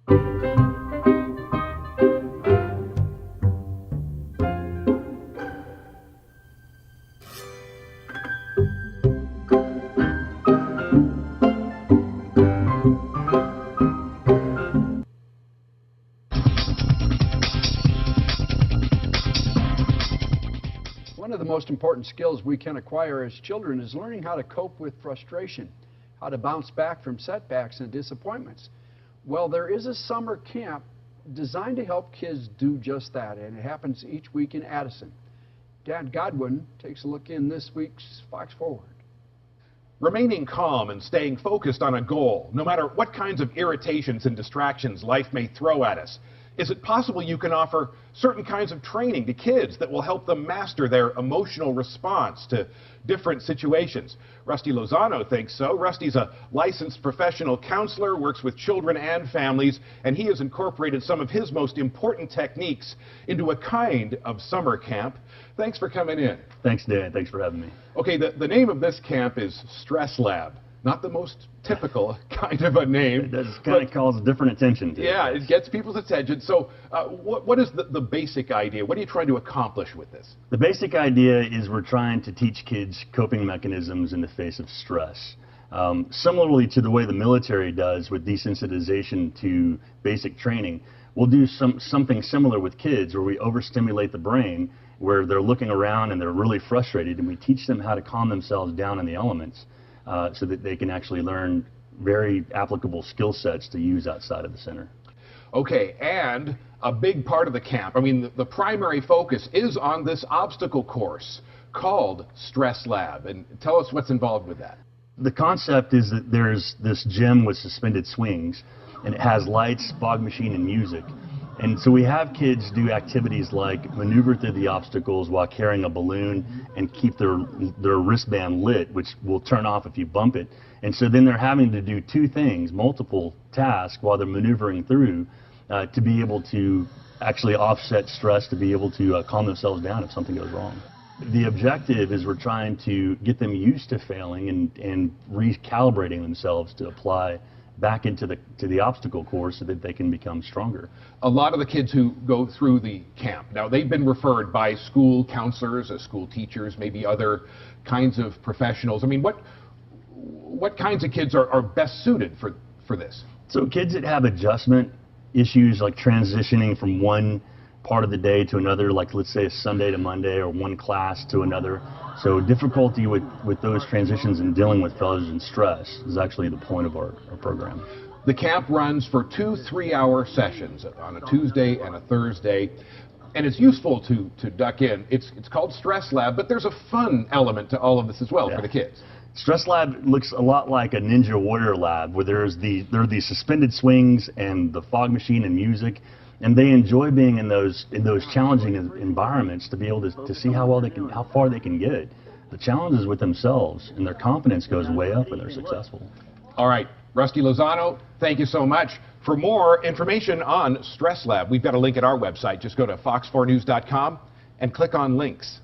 One of the most important skills we can acquire as children is learning how to cope with frustration, how to bounce back from setbacks and disappointments. Well, there is a summer camp designed to help kids do just that, and it happens each week in Addison. Dad Godwin takes a look in this week's Fox4ward. Remaining calm and staying focused on a goal, no matter what kinds of irritations and distractions life may throw at us. Is it possible you can offer certain kinds of training to kids that will help them master their emotional response to different situations? Rusty Lozano thinks so. Rusty's a licensed professional counselor, works with children and families, and he has incorporated some of his most important techniques into a kind of summer camp. Thanks for coming in. Thanks, Dan. Thanks for having me. Okay, the name of this camp is Stress Lab. Not the most typical kind of a name. It does kind of calls different attention to it. Yeah, it gets people's attention. So what is the basic idea? What are you trying to accomplish with this? The basic idea is we're trying to teach kids coping mechanisms in the face of stress. Similarly to the way the military does with desensitization to basic training, we'll do something similar with kids where we overstimulate the brain, where they're looking around and they're really frustrated, and we teach them how to calm themselves down in the elements. So that they can actually learn very applicable skill sets to use outside of the center. Okay, and a big part of the camp, I mean, the primary focus is on this obstacle course called Stress Lab. And tell us what's involved with that. The concept is that there's this gym with suspended swings, and it has lights, fog machine, and music. And so we have kids do activities like maneuver through the obstacles while carrying a balloon and keep their wristband lit, which will turn off if you bump it. And so then they're having to do two things, multiple tasks, while they're maneuvering through to be able to actually offset stress, to be able to calm themselves down if something goes wrong. The objective is we're trying to get them used to failing and recalibrating themselves to apply back into the obstacle course so that they can become stronger. A lot of the kids who go through the camp, now they've been referred by school counselors, school teachers, maybe other kinds of professionals. I mean, what kinds of kids are best suited for this? So kids that have adjustment issues, like transitioning from one part of the day to another, like let's say Sunday to Monday or one class to another. So difficulty with those transitions and dealing with failures and stress is actually the point of our program. The camp runs for 2 3-hour sessions on a Tuesday and a Thursday, and it's useful to duck in. It's called Stress Lab, but there's a fun element to all of this as well for the kids. Stress Lab looks a lot like a Ninja Warrior Lab, where there are these suspended swings and the fog machine and music. And they enjoy being in those challenging environments to be able to see how far they can get. The challenge is with themselves, and their confidence goes way up when they're successful. All right, Rusty Lozano, thank you so much. For more information on Stress Lab, we've got a link at our website. Just go to fox4news.com and click on links.